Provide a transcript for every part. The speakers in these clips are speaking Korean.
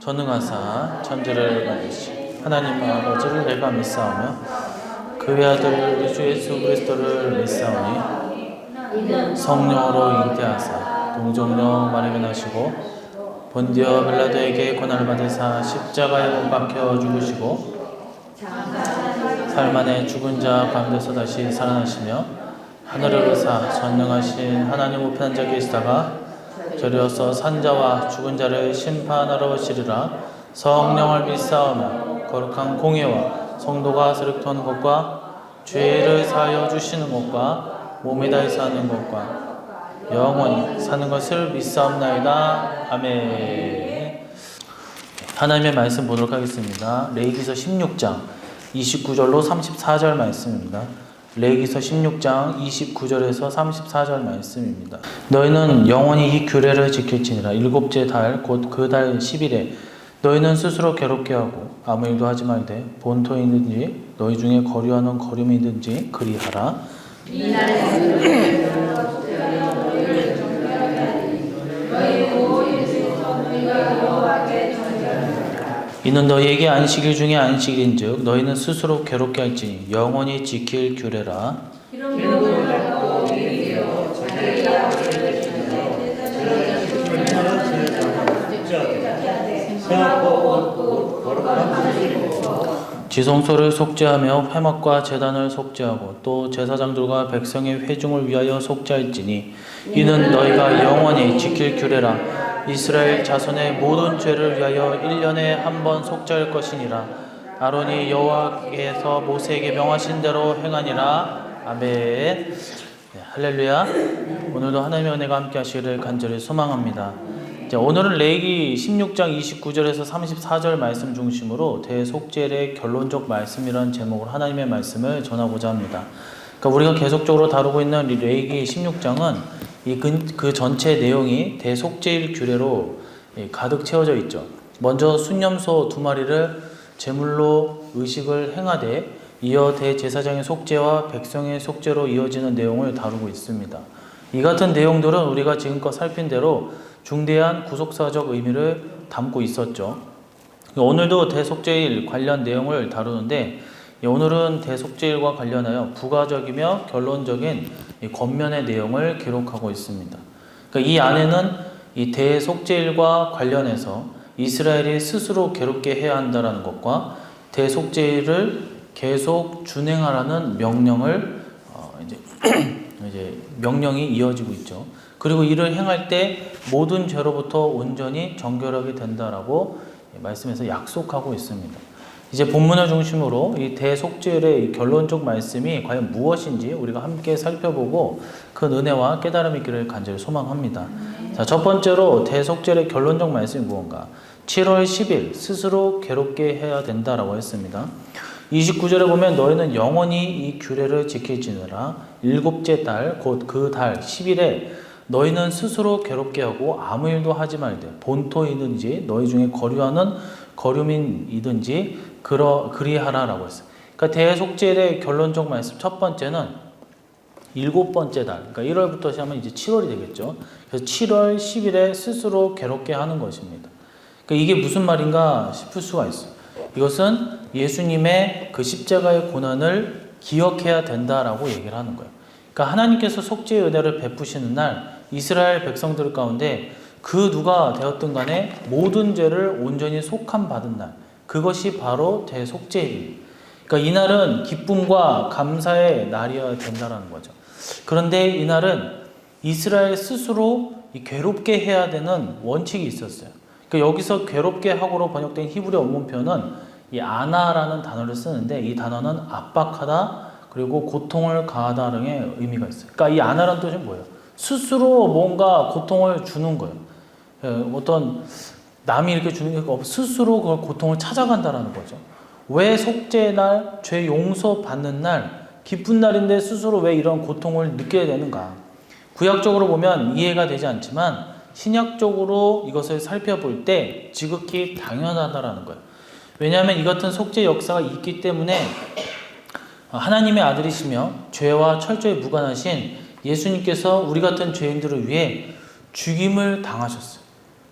전능하사 천지를 만드신 하나님 아버지를 내가 믿사오며 그의 아들 우리 주 예수 그리스도를 믿사오니 성령으로 잉태하사 동정녀 마리아 나시고 본디오 빌라도에게 고난을 받으사 십자가에 못 박혀 죽으시고 살만에 죽은 자 가운데서 다시 살아나시며 하늘을 오르사 전능하신 하나님 우편한 자 계시다가 저리어서 산자와 죽은 자를 심판하러 오시리라. 성령을 믿사오며 거룩한 공예와 성도가 세력토하는 것과 죄를 사하여 주시는 것과 몸에 다해 사는 것과 영원히 사는 것을 믿사옵나이다. 아멘. 하나님의 말씀 보도록 하겠습니다. 레위기서 16장 29절로 34절 말씀입니다. 레위기서 16장 29절에서 34절 말씀입니다. 너희는 영원히 이 규례를 지킬지니라. 일곱째 달 곧 그 달 10일에 너희는 스스로 괴롭게 하고 아무 일도 하지 말되 본토이든지 너희 중에 거류하는 거류민이든지 그리하라. 이는 너희에게 안식일 중에 안식일인즉 너희는 스스로 괴롭게 할지니 영원히 지킬 규례라. 지성소를 속죄하며 회막과 제단을 속죄하고 또 제사장들과 백성의 회중을 위하여 속죄할지니 이는 너희가 영원히 지킬 규례라. 이스라엘 자손의 모든 죄를 위하여 1년에 한 번 속죄할 것이니라. 아론이 여호와께서 모세에게 명하신 대로 행하니라. 아멘. 네, 할렐루야. 오늘도 하나님의 은혜가 함께 하시기를 간절히 소망합니다. 자, 오늘은 레위기 16장 29절에서 34절 말씀 중심으로 대속죄의 결론적 말씀이라는 제목으로 하나님의 말씀을 전하고자 합니다. 그러니까 우리가 계속적으로 다루고 있는 이 레위기 16장은 그 전체 내용이 대속죄일 규례로 가득 채워져 있죠. 먼저 순념소 2마리를 제물로 의식을 행하되 이어 대제사장의 속죄와 백성의 속죄로 이어지는 내용을 다루고 있습니다. 이 같은 내용들은 우리가 지금껏 살핀 대로 중대한 구속사적 의미를 담고 있었죠. 오늘도 대속죄일 관련 내용을 다루는데 오늘은 대속죄일과 관련하여 부가적이며 결론적인 겉면의 내용을 기록하고 있습니다. 그러니까 이 안에는 이 대속죄일과 관련해서 이스라엘이 스스로 괴롭게 해야 한다는 것과 대속죄일을 계속 준행하라는 명령을 이제 명령이 이어지고 있죠. 그리고 이를 행할 때 모든 죄로부터 온전히 정결하게 된다라고 말씀에서 약속하고 있습니다. 이제 본문을 중심으로 이 대속죄의 결론적 말씀이 과연 무엇인지 우리가 함께 살펴보고 그 은혜와 깨달음이 있기를 간절히 소망합니다. 자, 첫 번째로 대속죄의 결론적 말씀이 무언가? 7월 10일 스스로 괴롭게 해야 된다라고 했습니다. 29절에 보면 너희는 영원히 이 규례를 지킬지니라. 일곱째 달 곧 그 달 10일에 너희는 스스로 괴롭게 하고 아무 일도 하지 말되 본토이든지 너희 중에 거류하는 거류민이든지 그리하라라고 했어요. 그러니까 대속죄의 결론적 말씀 첫 번째는 일곱번째 달, 그러니까 1월부터 시작하면 이제 7월이 되겠죠. 그래서 7월 10일에 스스로 괴롭게 하는 것입니다. 그러니까 이게 무슨 말인가 싶을 수가 있어요. 이것은 예수님의 그 십자가의 고난을 기억해야 된다라고 얘기를 하는 거예요. 그러니까 하나님께서 속죄의 은혜를 베푸시는 날 이스라엘 백성들 가운데 그 누가 되었든 간에 모든 죄를 온전히 속함 받은 날, 그것이 바로 대속죄일. 그러니까 이날은 기쁨과 감사의 날이어야 된다는 거죠. 그런데 이날은 이스라엘 스스로 괴롭게 해야 되는 원칙이 있었어요. 그러니까 여기서 괴롭게 하고로 번역된 히브리 원문표는 이 아나라는 단어를 쓰는데 이 단어는 압박하다 그리고 고통을 가하다 등의 의미가 있어요. 그러니까 이 아나라는 뜻이 뭐예요? 스스로 뭔가 고통을 주는 거예요. 어떤 남이 이렇게 주는 게 없고 스스로 그걸 고통을 찾아간다라는 거죠. 왜 속죄의 날, 죄 용서 받는 날, 기쁜 날인데 스스로 왜 이런 고통을 느끼게 되는가? 구약적으로 보면 이해가 되지 않지만 신약적으로 이것을 살펴볼 때 지극히 당연하다라는 거예요. 왜냐하면 이 같은 속죄 역사가 있기 때문에 하나님의 아들이시며 죄와 철저히 무관하신 예수님께서 우리 같은 죄인들을 위해 죽임을 당하셨어요.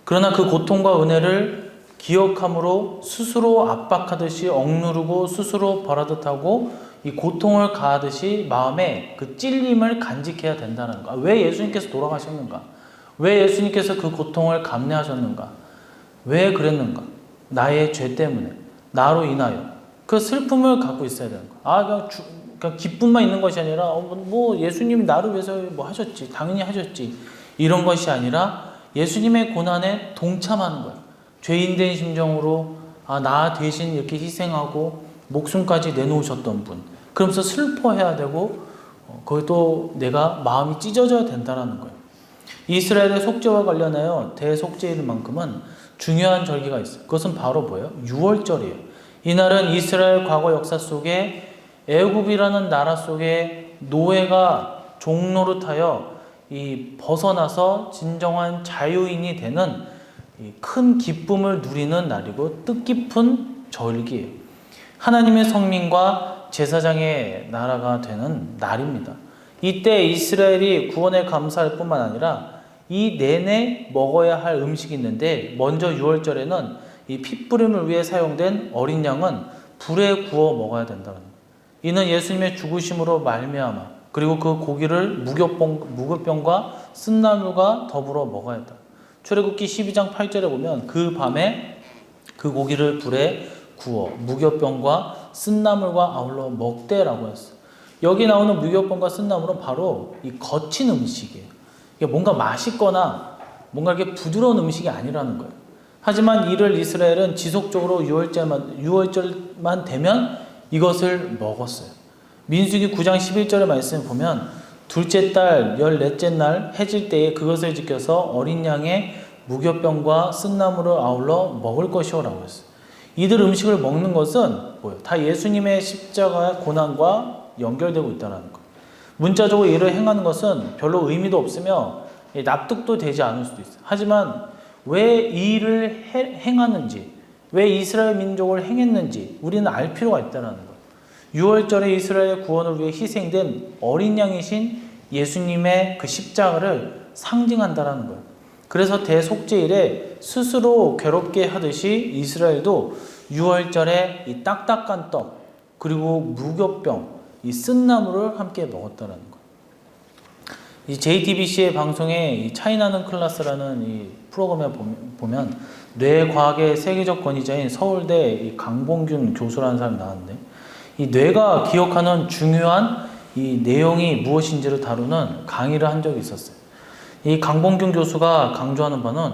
그러나 그 고통과 은혜를 기억함으로 스스로 압박하듯이 억누르고 스스로 벌하듯 하고 이 고통을 가하듯이 마음에 그 찔림을 간직해야 된다는 거. 왜 예수님께서 돌아가셨는가? 왜 예수님께서 그 고통을 감내하셨는가? 왜 그랬는가? 나의 죄 때문에, 나로 인하여 그 슬픔을 갖고 있어야 되는 거야. 그냥 기쁨만 있는 것이 아니라 뭐 예수님이 나를 위해서 뭐 하셨지, 당연히 하셨지, 이런 것이 아니라 예수님의 고난에 동참하는 거야. 죄인된 심정으로 나 대신 이렇게 희생하고 목숨까지 내놓으셨던 분, 그러면서 슬퍼해야 되고 거기도 내가 마음이 찢어져야 된다는 거예요. 이스라엘의 속죄와 관련하여 대속죄일만큼은 중요한 절기가 있어요. 그것은 바로 뭐예요? 유월절이에요. 이날은 이스라엘 과거 역사 속에 애굽이라는 나라 속에 노예가 종노릇하여 벗어나서 진정한 자유인이 되는 큰 기쁨을 누리는 날이고 뜻깊은 절기예요. 하나님의 성민과 제사장의 나라가 되는 날입니다. 이때 이스라엘이 구원에 감사할 뿐만 아니라 이 내내 먹어야 할 음식이 있는데, 먼저 유월절에는 이 핏부림을 위해 사용된 어린 양은 불에 구워 먹어야 된다는 거예요. 이는 예수님의 죽으심으로 말미암아, 그리고 그 고기를 무교병과 쓴나물과 더불어 먹어야 한다. 출애굽기 12장 8절에 보면 그 밤에 그 고기를 불에 구워 무교병과 쓴나물과 아울러 먹되라고 했어요. 여기 나오는 무교병과 쓴나물은 바로 이 거친 음식이에요. 이게 뭔가 맛있거나 뭔가 이렇게 부드러운 음식이 아니라는 거예요. 하지만 이를 이스라엘은 지속적으로 유월절만 되면 이것을 먹었어요. 민수기 9장 11절의 말씀을 보면 둘째 달 14째 날 해질 때에 그것을 지켜서 어린 양의 무교병과 쓴나물을 아울러 먹을 것이오라고 했어요. 이들 음식을 먹는 것은 뭐예요? 다 예수님의 십자가의 고난과 연결되고 있다는 거예요. 문자적으로 이를 행하는 것은 별로 의미도 없으며 납득도 되지 않을 수도 있어요. 하지만 왜 이 일을 행하는지, 왜 이스라엘 민족을 행했는지 우리는 알 필요가 있다는 거예요. 유월절에 이스라엘 구원을 위해 희생된 어린 양이신 예수님의 그 십자가를 상징한다는 거예요. 그래서 대속죄일에 스스로 괴롭게 하듯이 이스라엘도 유월절에 이 딱딱한 떡, 그리고 무교병, 이 쓴나물을 함께 먹었다는 거예요. 이 JTBC의 방송에 이 차이나는 클래스라는 이 프로그램에 보면 뇌과학의 세계적 권위자인 서울대 이 강봉균 교수라는 사람이 나왔는데, 이 뇌가 기억하는 중요한 이 내용이 무엇인지를 다루는 강의를 한 적이 있었어요. 이 강봉균 교수가 강조하는 바는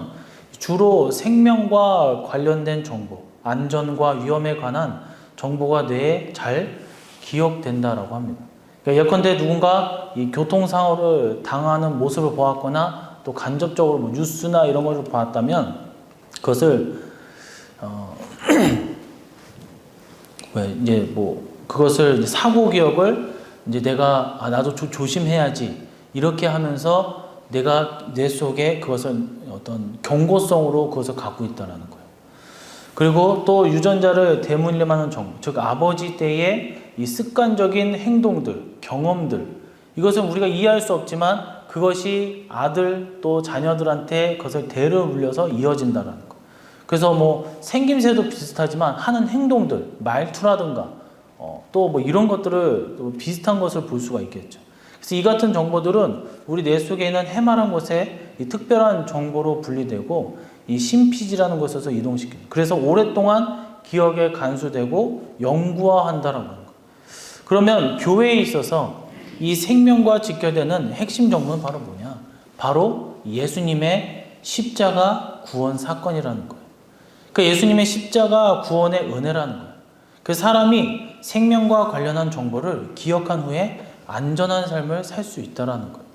주로 생명과 관련된 정보, 안전과 위험에 관한 정보가 뇌에 잘 기억된다라고 합니다. 그러니까 예컨대 누군가 이 교통사고를 당하는 모습을 보았거나 또 간접적으로 뭐 뉴스나 이런 것을 봤다면 그것을 그것을 이제 사고 기억을 이제 내가 나도 조심해야지 이렇게 하면서 내가 뇌 속에 그것을 어떤 경고성으로 그것을 갖고 있다는 거예요. 그리고 또 유전자를 대물림하는 정보, 즉 아버지 때의 이 습관적인 행동들, 경험들, 이것은 우리가 이해할 수 없지만 그것이 아들 또 자녀들한테 그것을 대를 물려서 이어진다는 거. 그래서 뭐 생김새도 비슷하지만 하는 행동들, 말투라든가 또 뭐 이런 것들을 또 비슷한 것을 볼 수가 있겠죠. 그래서 이 같은 정보들은 우리 뇌 속에 있는 해마란 곳에 이 특별한 정보로 분리되고 이 심피지라는 곳에서 이동시킵니다. 그래서 오랫동안 기억에 간수되고 영구화한다라고 하는 거예요. 그러면 교회에 있어서 이 생명과 직결되는 핵심 정보는 바로 뭐냐? 바로 예수님의 십자가 구원 사건이라는 거예요. 그러니까 예수님의 십자가 구원의 은혜라는 거예요. 그 사람이 생명과 관련한 정보를 기억한 후에 안전한 삶을 살 수 있다는 거예요.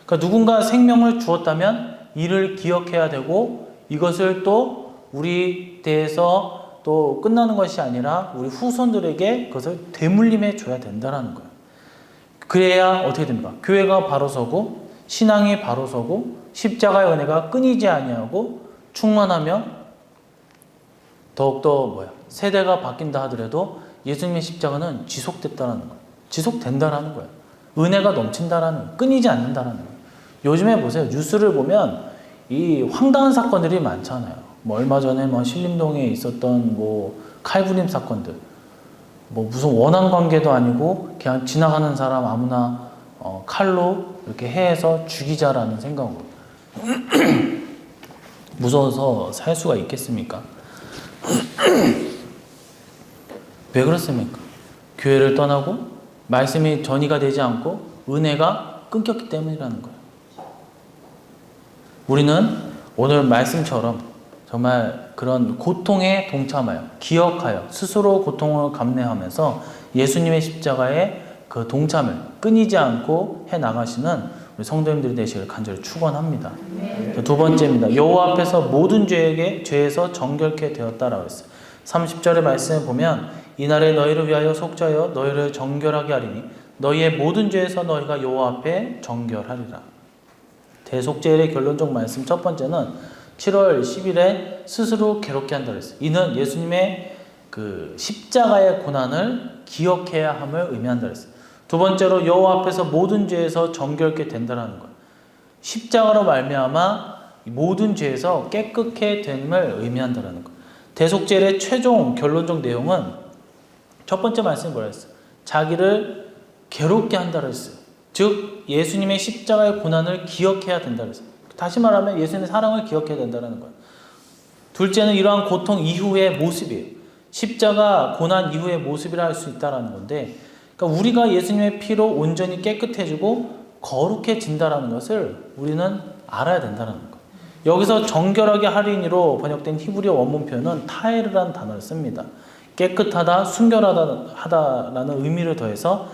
그러니까 누군가 생명을 주었다면 이를 기억해야 되고 이것을 또 우리 대해서 또 끝나는 것이 아니라 우리 후손들에게 그것을 되물림해 줘야 된다는 거예요. 그래야 어떻게 됩니까? 교회가 바로 서고 신앙이 바로 서고 십자가의 은혜가 끊이지 아니하고 충만하며 더욱더 세대가 바뀐다 하더라도 예수님의 십자가는 지속됐다는 거예요. 지속된다라는 거예요. 은혜가 넘친다라는 거예요. 끊이지 않는다라는 거예요. 요즘에 보세요. 뉴스를 보면 이 황당한 사건들이 많잖아요. 뭐 얼마 전에 뭐 신림동에 있었던 뭐 칼부림 사건들, 뭐 무슨 원한 관계도 아니고 그냥 지나가는 사람 아무나 칼로 이렇게 해서 죽이자라는 생각으로 무서워서 살 수가 있겠습니까? 왜 그렇습니까? 교회를 떠나고 말씀이 전이가 되지 않고 은혜가 끊겼기 때문이라는 거예요. 우리는 오늘 말씀처럼 정말 그런 고통에 동참하여 기억하여 스스로 고통을 감내하면서 예수님의 십자가의 그 동참을 끊이지 않고 해 나가시는 우리 성도님들이 되시기를 간절히 축원합니다. 두 번째입니다. 여호와 앞에서 모든 죄에서 정결케 되었다라고 했어요. 30절의 말씀에 보면 이날에 너희를 위하여 속죄하여 너희를 정결하게 하리니 너희의 모든 죄에서 너희가 여호와 앞에 정결하리라. 대속죄의 결론적 말씀 첫 번째는 7월 10일에 스스로 괴롭게 한다고 했어요. 이는 예수님의 그 십자가의 고난을 기억해야 함을 의미한다고 했어요. 두 번째로 여호와 앞에서 모든 죄에서 정결케 된다는 거예요. 십자가로 말미암아 모든 죄에서 깨끗게 됨을 의미한다는 거예요. 대속죄의 최종 결론적 내용은 첫 번째 말씀이 뭐라 했어요? 자기를 괴롭게 한다고 했어요. 즉 예수님의 십자가의 고난을 기억해야 된다고 했어요. 다시 말하면 예수님의 사랑을 기억해야 된다는 거예요. 둘째는 이러한 고통 이후의 모습이에요. 십자가 고난 이후의 모습이라 할 수 있다는 건데, 그러니까 우리가 예수님의 피로 온전히 깨끗해지고 거룩해진다는 것을 우리는 알아야 된다는 거예요. 여기서 정결하게 하리니로 번역된 히브리어 원문 표현은 타에르라는 단어를 씁니다. 깨끗하다, 순결하다라는 의미를 더해서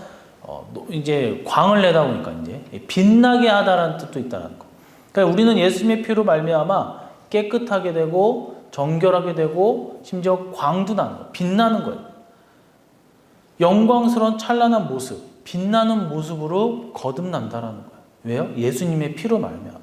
이제 광을 내다 보니까 이제 빛나게 하다라는 뜻도 있다는 거. 그러니까 우리는 예수님의 피로 말미암아 깨끗하게 되고 정결하게 되고 심지어 광도 나는 거예요. 빛나는 거예요. 영광스러운 찬란한 모습, 빛나는 모습으로 거듭난다라는 거예요. 왜요? 예수님의 피로 말미암아.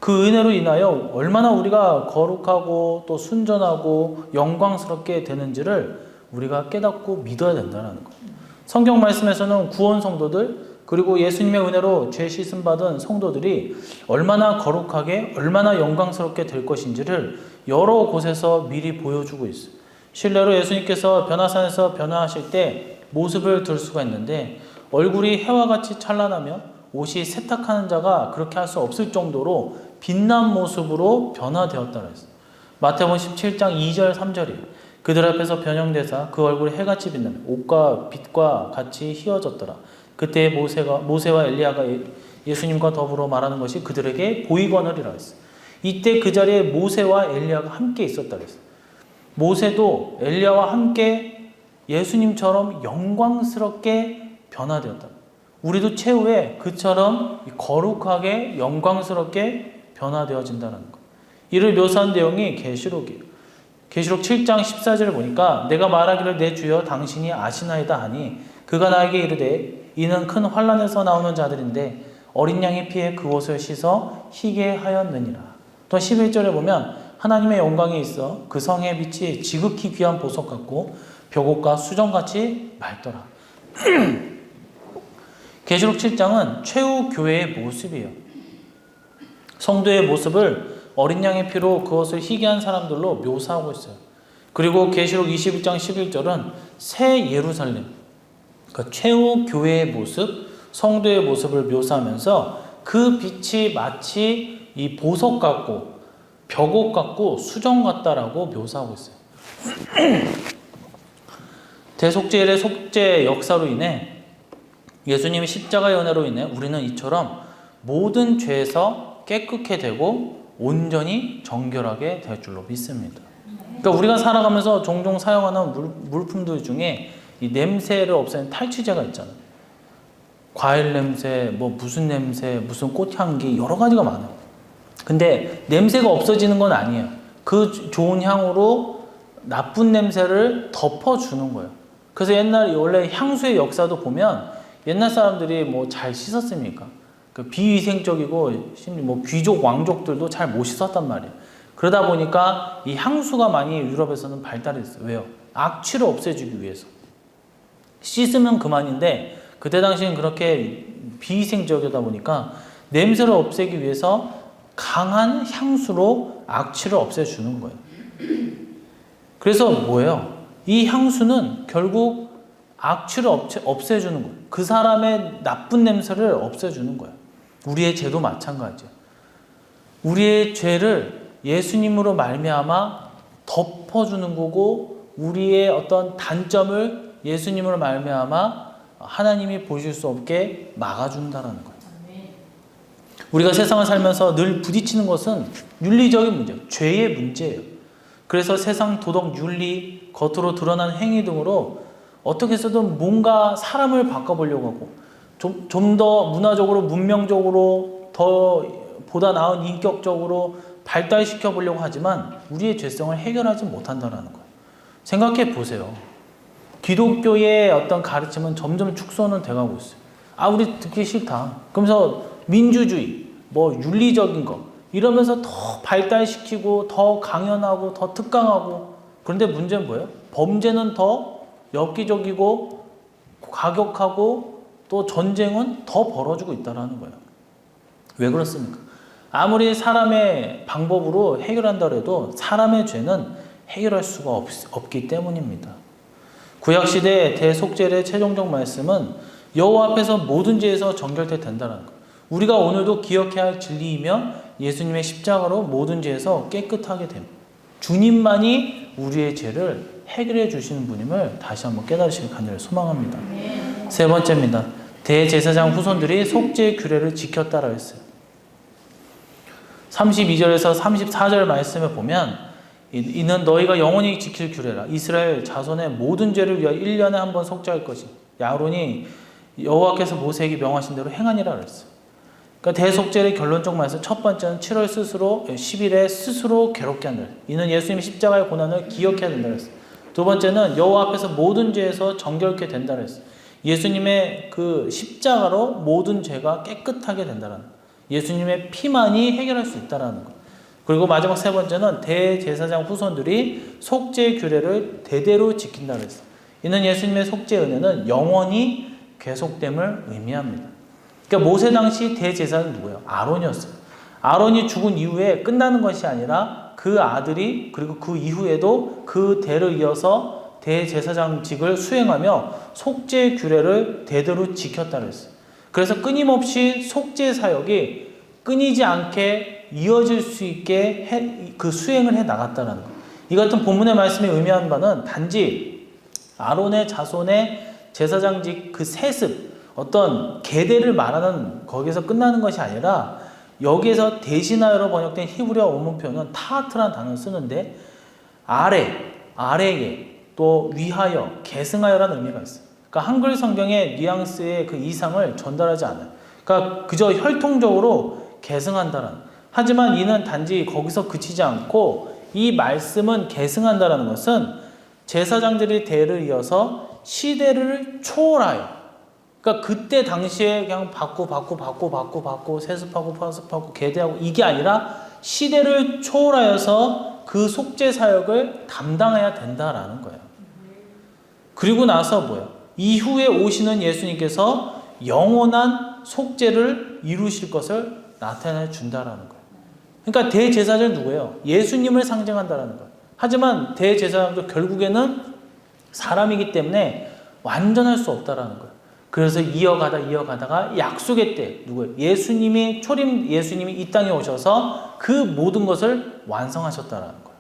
그 은혜로 인하여 얼마나 우리가 거룩하고 또 순전하고 영광스럽게 되는지를 우리가 깨닫고 믿어야 된다는 거예요. 성경 말씀에서는 구원 성도들 그리고 예수님의 은혜로 죄 씻음 받은 성도들이 얼마나 거룩하게 얼마나 영광스럽게 될 것인지를 여러 곳에서 미리 보여주고 있어요. 실례로 예수님께서 변화산에서 변화하실 때 모습을 들 수가 있는데 얼굴이 해와 같이 찬란하며 옷이 세탁하는 자가 그렇게 할 수 없을 정도로 빛난 모습으로 변화되었다고 했어요. 마태복음 17장 2절 3절이에요. 그들 앞에서 변형되사 그 얼굴이 해같이 빛나며 옷과 빛과 같이 휘어졌더라. 그때 모세와 엘리야가 예수님과 더불어 말하는 것이 그들에게 보이거느리라 했어요. 이때 그 자리에 모세와 엘리야가 함께 있었다고 했어요. 모세도 엘리야와 함께 예수님처럼 영광스럽게 변화되었다. 우리도 최후에 그처럼 거룩하게 영광스럽게 변화되어진다는 것. 이를 묘사한 내용이 계시록이에요. 계시록 7장 14절을 보니까 내가 말하기를 내 주여 당신이 아시나이다 하니 그가 나에게 이르되 이는 큰 환난에서 나오는 자들인데 어린 양의 피에 그 옷을 씻어 희게 하였느니라. 또 11절에 보면 하나님의 영광이 있어 그 성의 빛이 지극히 귀한 보석 같고 벽옷과 수정같이 맑더라. 계시록 7장은 최후 교회의 모습이에요. 성도의 모습을 어린 양의 피로 그것을 희게 한 사람들로 묘사하고 있어요. 그리고 계시록 21장 11절은 새 예루살렘, 그러니까 최후 교회의 모습, 성도의 모습을 묘사하면서 그 빛이 마치 이 보석 같고 벽옷 같고 수정 같다라고 묘사하고 있어요. 대속죄의 속죄 역사로 인해 예수님의 십자가의 은혜로 인해 우리는 이처럼 모든 죄에서 깨끗게 되고 온전히 정결하게 될 줄로 믿습니다. 그러니까 우리가 살아가면서 종종 사용하는 물품들 중에 이 냄새를 없애는 탈취제가 있잖아요. 과일 냄새, 뭐 무슨 냄새, 무슨 꽃향기 여러 가지가 많아요. 근데 냄새가 없어지는 건 아니에요. 그 좋은 향으로 나쁜 냄새를 덮어주는 거예요. 그래서 옛날 원래 향수의 역사도 보면 옛날 사람들이 뭐 잘 씻었습니까? 그 비위생적이고 심지어 뭐 귀족 왕족들도 잘 못 씻었단 말이에요. 그러다 보니까 이 향수가 많이 유럽에서는 발달했어요. 왜요? 악취를 없애주기 위해서. 씻으면 그만인데 그때 당시엔 그렇게 비위생적이다 보니까 냄새를 없애기 위해서 강한 향수로 악취를 없애주는 거예요. 그래서 뭐예요? 이 향수는 결국 악취를 없애주는 거예요. 그 사람의 나쁜 냄새를 없애주는 거예요. 우리의 죄도 마찬가지예요. 우리의 죄를 예수님으로 말미암아 덮어주는 거고, 우리의 어떤 단점을 예수님으로 말미암아 하나님이 보실 수 없게 막아준다는 거예요. 우리가 세상을 살면서 늘 부딪히는 것은 윤리적인 문제예요. 죄의 문제예요. 그래서 세상 도덕, 윤리, 겉으로 드러난 행위 등으로 어떻게 해서든 뭔가 사람을 바꿔보려고 하고, 좀 더 문화적으로, 문명적으로, 더 보다 나은 인격적으로 발달시켜 보려고 하지만 우리의 죄성을 해결하지 못한다는 거예요. 생각해 보세요. 기독교의 어떤 가르침은 점점 축소는 돼가고 있어요. 우리 듣기 싫다. 그러면서 민주주의, 윤리적인 거 이러면서 더 발달시키고 더 강연하고 더 특강하고, 그런데 문제는 뭐예요? 범죄는 더 엽기적이고 과격하고 또 전쟁은 더 벌어지고 있다는 거예요. 왜 그렇습니까? 아무리 사람의 방법으로 해결한다 해도 사람의 죄는 해결할 수가 없기 때문입니다. 구약시대 대속죄의 최종적 말씀은 여호와 앞에서 모든 죄에서 정결케 된다는 것. 우리가 오늘도 기억해야 할 진리이며 예수님의 십자가로 모든 죄에서 깨끗하게 됩니다. 주님만이 우리의 죄를 해결해 주시는 분임을 다시 한번 깨달으시길 간절히 소망합니다. 세 번째입니다. 대제사장 후손들이 속죄의 규례를 지켰다라고 했어요. 32절에서 34절 말씀에 보면, 이는 너희가 영원히 지킬 규례라. 이스라엘 자손의 모든 죄를 위하여 1년에 한 번 속죄할 것이. 아론이 여호와께서 모세에게 명하신 대로 행하니라 그랬어요. 그러니까 대속죄의 결론적 말씀, 첫 번째는 7월 10일에 스스로 괴롭게 한다. 이는 예수님이 십자가의 고난을 기억해야 된다 그랬어요. 두 번째는 여호와 앞에서 모든 죄에서 정결케 된다 그랬어요. 예수님의 그 십자가로 모든 죄가 깨끗하게 된다는 거예요. 예수님의 피만이 해결할 수 있다는 것. 그리고 마지막 세 번째는 대제사장 후손들이 속죄의 규례를 대대로 지킨다 그랬어요. 이는 예수님의 속죄 은혜는 영원히 계속됨을 의미합니다. 그러니까 모세 당시 대제사장은 누구예요? 아론이었어요. 아론이 죽은 이후에 끝나는 것이 아니라 그 아들이, 그리고 그 이후에도 그 대를 이어서 대제사장직을 수행하며 속죄의 규례를 대대로 지켰다 그랬어요. 그래서 끊임없이 속죄 사역이 끊이지 않게 이어질 수 있게 그 수행을 해 나갔다는 것. 이 같은 본문의 말씀이 의미하는 바는 단지 아론의 자손의 제사장직 그 세습, 어떤 계대를 말하는 거기서 끝나는 것이 아니라, 여기에서 대신하여로 번역된 히브리어 원문 표현은 타하트라는 단어를 쓰는데, 아래에, 또 위하여, 계승하여라는 의미가 있어요. 그러니까 한글 성경의 뉘앙스의 그 이상을 전달하지 않아요. 그러니까 그저 혈통적으로 계승한다는. 하지만 이는 단지 거기서 그치지 않고, 이 말씀은 계승한다라는 것은 제사장들이 대를 이어서 시대를 초월하여, 그러니까 그때 당시에 그냥 받고 세습하고 파습하고 계대하고 이게 아니라 시대를 초월하여서 그 속죄 사역을 담당해야 된다라는 거예요. 그리고 나서 뭐예요? 이후에 오시는 예수님께서 영원한 속죄를 이루실 것을 나타내 준다라는 거예요. 그러니까 대제사장은 누구예요? 예수님을 상징한다라는 거예요. 하지만 대제사장도 결국에는 사람이기 때문에 완전할 수 없다라는 거예요. 그래서 이어가다가 약속의 때 누구예요? 예수님이 이 땅에 오셔서 그 모든 것을 완성하셨다라는 거예요.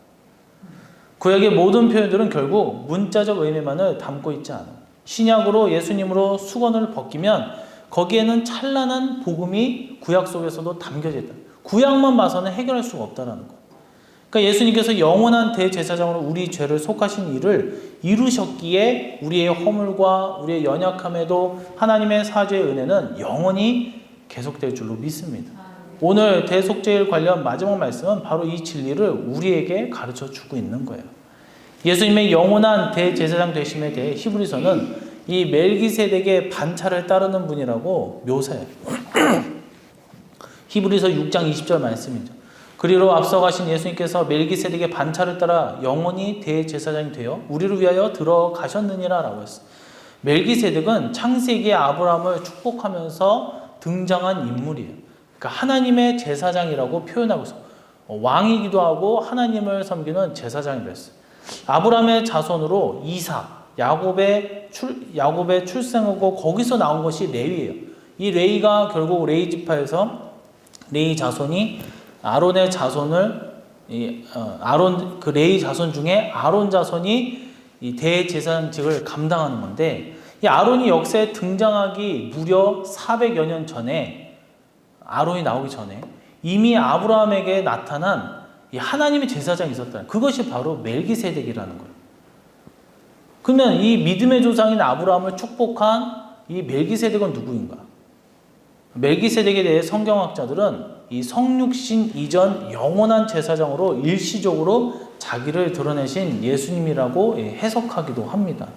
구약의 모든 표현들은 결국 문자적 의미만을 담고 있지 않아요. 신약으로 예수님으로 수건을 벗기면 거기에는 찬란한 복음이 구약 속에서도 담겨져 있다. 구약만 봐서는 해결할 수가 없다는 거예요. 그러니까 예수님께서 영원한 대제사장으로 우리 죄를 속하신 일을 이루셨기에 우리의 허물과 우리의 연약함에도 하나님의 사죄의 은혜는 영원히 계속될 줄로 믿습니다. 오늘 대속죄일 관련 마지막 말씀은 바로 이 진리를 우리에게 가르쳐 주고 있는 거예요. 예수님의 영원한 대제사장 되심에 대해 히브리서는 이 멜기세덱의 반차를 따르는 분이라고 묘사해요. 히브리서 6장 20절 말씀이죠. 그리로 앞서 가신 예수님께서 멜기세덱의 반차를 따라 영원히 대제사장이 되어 우리를 위하여 들어가셨느니라 라고 했어요. 멜기세덱은 창세기의 아브라함을 축복하면서 등장한 인물이에요. 그러니까 하나님의 제사장이라고 표현하고 있어. 왕이기도 하고 하나님을 섬기는 제사장이라고 했어요. 아브라함의 자손으로 이삭, 야곱의 출생하고 거기서 나온 것이 레위예요. 이 레위가 결국 레위 지파에서 레위 자손이 아론의 자손을 그 레위 자손 중에 아론 자손이 이 대제사장직을 감당하는 건데, 이 아론이 역사에 등장하기 무려 400여 년 전에, 아론이 나오기 전에 이미 아브라함에게 나타난 이 하나님의 제사장이 있었다. 그것이 바로 멜기세덱이라는 거예요. 그러면 이 믿음의 조상인 아브라함을 축복한 이 멜기세덱은 누구인가? 멜기세덱에 대해 성경학자들은 이 성육신 이전 영원한 제사장으로 일시적으로 자기를 드러내신 예수님이라고 해석하기도 합니다.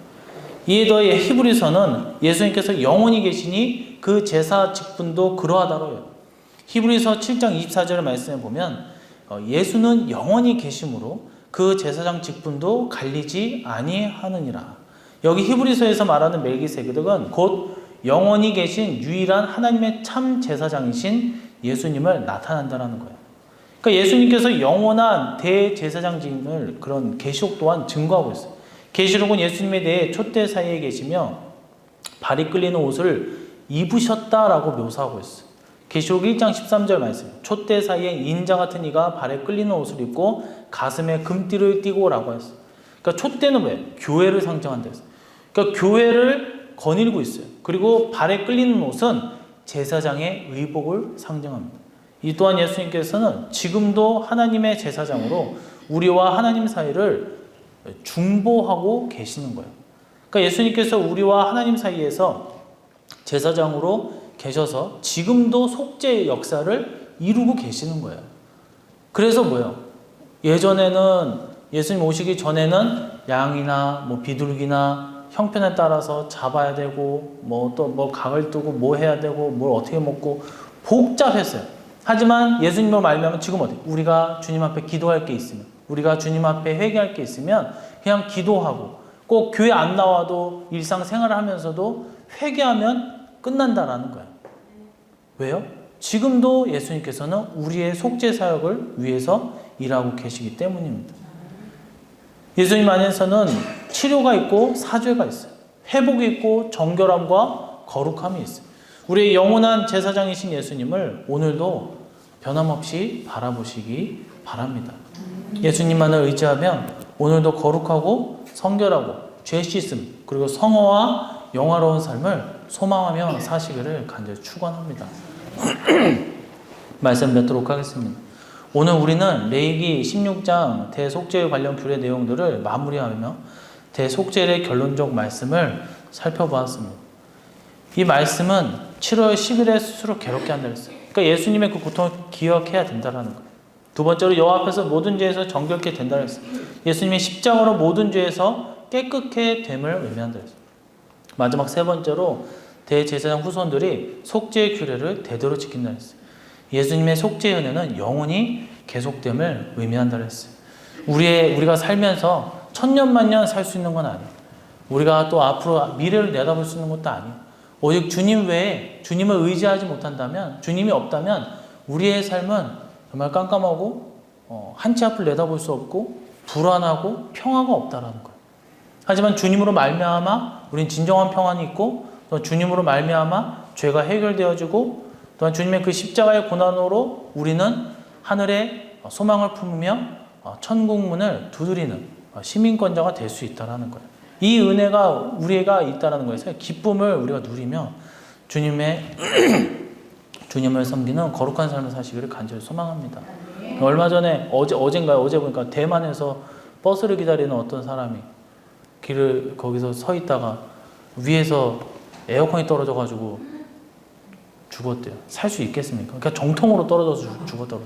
이에 더해 히브리서는 예수님께서 영원히 계시니 그 제사 직분도 그러하다고 해요. 히브리서 7장 24절의 말씀에 보면 예수는 영원히 계심으로 그 제사장 직분도 갈리지 아니하느니라. 여기 히브리서에서 말하는 멜기세덱은 곧 영원히 계신 유일한 하나님의 참 제사장이신 예수님을 나타낸다는 거예요. 그러니까 예수님께서 영원한 대제사장직을 그런 계시록 또한 증거하고 있어요. 계시록은 예수님에 대해 촛대 사이에 계시며 발이 끌리는 옷을 입으셨다라고 묘사하고 있어요. 계시록 1장 13절 말씀. 촛대 사이에 인자 같은 이가 발에 끌리는 옷을 입고 가슴에 금띠를 띠고 라고 했어요. 그러니까 촛대는 뭐예요? 교회를 상징한다 했어요. 그러니까 교회를 거닐고 있어요. 그리고 발에 끌리는 옷은 제사장의 의복을 상징합니다. 이 또한 예수님께서는 지금도 하나님의 제사장으로 우리와 하나님 사이를 중보하고 계시는 거예요. 그러니까 예수님께서 우리와 하나님 사이에서 제사장으로 계셔서 지금도 속죄의 역사를 이루고 계시는 거예요. 그래서 뭐예요? 예전에는 예수님 오시기 전에는 양이나 비둘기나 형편에 따라서 잡아야 되고 또 각을 두고 뭐 해야 되고 뭘 어떻게 먹고 복잡했어요. 하지만 예수님으로 말미암아 지금 우리가 주님 앞에 기도할 게 있으면, 우리가 주님 앞에 회개할 게 있으면 그냥 기도하고 꼭 교회 안 나와도 일상생활을 하면서도 회개하면 끝난다라는 거예요. 왜요? 지금도 예수님께서는 우리의 속죄 사역을 위해서 일하고 계시기 때문입니다. 예수님 안에서는 치료가 있고 사죄가 있어요. 회복이 있고 정결함과 거룩함이 있어요. 우리의 영원한 제사장이신 예수님을 오늘도 변함없이 바라보시기 바랍니다. 예수님만을 의지하면 오늘도 거룩하고 성결하고 죄 씻음 그리고 성화와 영화로운 삶을 소망하며 사시기를 간절히 축원합니다. 말씀 맺도록 하겠습니다. 오늘 우리는 레위기 16장 대속죄에 관련 규례 내용들을 마무리하며 대속죄의 결론적 말씀을 살펴보았습니다. 이 말씀은 7월 10일에 스스로 괴롭게 한다 했어요. 그러니까 예수님의 그 고통을 기억해야 된다는 거예요. 두 번째로 여호와 앞에서 모든 죄에서 정결케 된다 했어요. 예수님이 십자가로 모든 죄에서 깨끗게 됨을 의미한다 했어요. 마지막 세 번째로 대제사장 후손들이 속죄의 규례를 대대로 지킨다 했어요. 예수님의 속죄의 은혜는 영원히 계속됨을 의미한다 했어요. 우리가 살면서 천년만년 살 수 있는 건 아니에요. 우리가 또 앞으로 미래를 내다볼 수 있는 것도 아니에요. 오직 주님 외에 주님을 의지하지 못한다면, 주님이 없다면 우리의 삶은 정말 깜깜하고 한 치 앞을 내다볼 수 없고 불안하고 평화가 없다라는 거예요. 하지만 주님으로 말미암아 우린 진정한 평안이 있고, 또 주님으로 말미암아 죄가 해결되어지고, 또한 주님의 그 십자가의 고난으로 우리는 하늘에 소망을 품으며 천국문을 두드리는 시민권자가 될 수 있다는 거예요. 이 은혜가 우리가 있다는 거에서 기쁨을 우리가 누리며 주님을 섬기는 거룩한 삶을 사시기를 간절히 소망합니다. 얼마 전에 어제 보니까 대만에서 버스를 기다리는 어떤 사람이 길을 거기서 서 있다가 위에서 에어컨이 떨어져가지고 죽었대요. 살 수 있겠습니까? 그러니까 정통으로 떨어져서 죽었다고.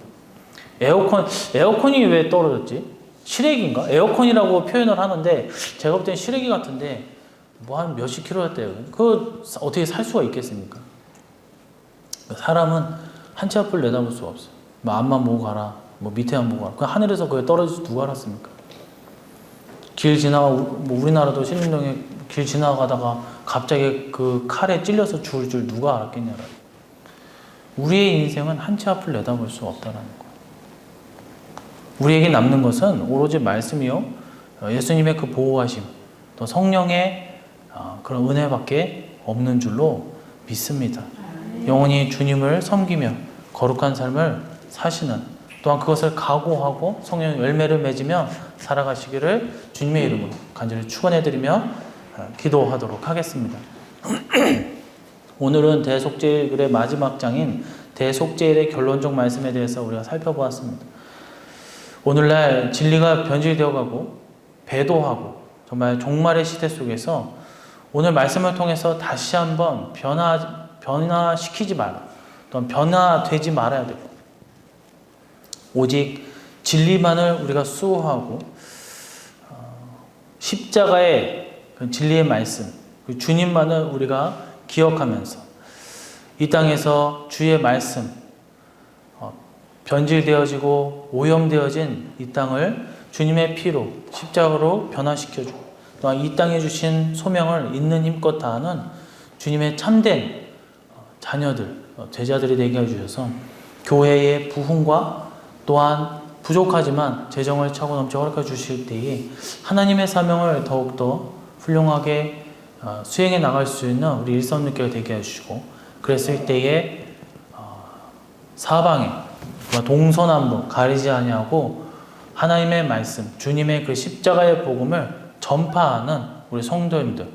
에어컨이 왜 떨어졌지? 실외기인가? 에어컨이라고 표현을 하는데 제가 볼 땐 실외기 같은데 한 몇십 킬로였대요. 그거 어떻게 살 수가 있겠습니까? 사람은 한 치 앞을 내다볼 수가 없어요. 앞만 보고 가라, 밑에만 보고 가라. 그 하늘에서 그게 떨어져서 누가 알았습니까? 우리나라도 신림동에 길 지나가다가 갑자기 그 칼에 찔려서 죽을 줄 누가 알았겠냐라고. 우리의 인생은 한 치 앞을 내다볼 수 없다는 거예요. 우리에게 남는 것은 오로지 말씀이요, 예수님의 그 보호하심, 또 성령의 그런 은혜밖에 없는 줄로 믿습니다. 영원히 주님을 섬기며 거룩한 삶을 사시는, 또한 그것을 각오하고 성령의 열매를 맺으며 살아가시기를 주님의 이름으로 간절히 축원해드리며 기도하도록 하겠습니다. 오늘은 대속죄일의 마지막 장인 대속죄일의 결론적 말씀에 대해서 우리가 살펴보았습니다. 오늘날 진리가 변질되어가고 배도하고 정말 종말의 시대 속에서 오늘 말씀을 통해서 다시 한번 변화시키지 말아, 또한 변화되지 말아야 되고, 오직 진리만을 우리가 수호하고 십자가의 그 진리의 말씀, 그 주님만을 우리가 기억하면서 이 땅에서 주의 말씀, 변질되어지고 오염되어진 이 땅을 주님의 피로 십자가로 변화시켜주고, 또한 이 땅에 주신 소명을 있는 힘껏 다하는 주님의 참된 자녀들, 제자들이 되게 해주셔서 교회의 부흥과 또한 부족하지만 재정을 차고 넘쳐 허락해 주실 때에 하나님의 사명을 더욱더 훌륭하게 수행해 나갈 수 있는 우리 일선육교가 되게 해주시고, 그랬을 때에 사방에 동서남북 가리지 아니하고 하나님의 말씀, 주님의 그 십자가의 복음을 전파하는 우리 성도님들,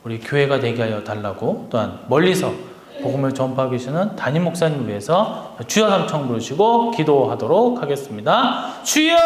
우리 교회가 되게 하여 달라고, 또한 멀리서 복음을 전파하고 계시는 담임 목사님을 위해서 주여 삼청 부르시고 기도하도록 하겠습니다. 주여!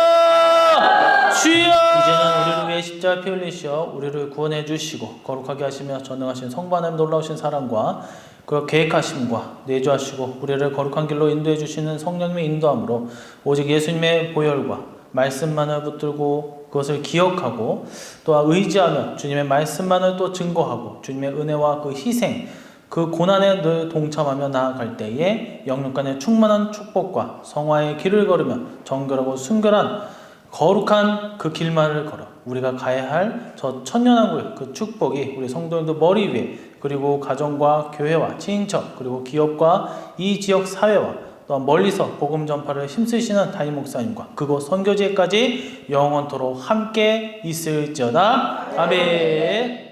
주여! 이제는 우리를 위해 십자가 피 흘리시어 우리를 구원해 주시고 거룩하게 하시며 전능하신 성부 하나님 놀라우신 사랑과 그 계획하심과 내주하시고 우리를 거룩한 길로 인도해 주시는 성령님의 인도함으로 오직 예수님의 보혈과 말씀만을 붙들고 그것을 기억하고 또한 의지하며 주님의 말씀만을 또 증거하고 주님의 은혜와 그 희생, 그 고난에 늘 동참하며 나아갈 때에 영육간의 충만한 축복과 성화의 길을 걸으며 정결하고 순결한 거룩한 그 길만을 걸어 우리가 가야 할 저 천년왕국의 그 축복이 우리 성도님들 머리 위에, 그리고 가정과 교회와 친인척, 그리고 기업과 이 지역 사회와 또한 멀리서 복음 전파를 힘쓰시는 담임 목사님과 그곳 선교지에까지 영원토록 함께 있을지어다. 아멘.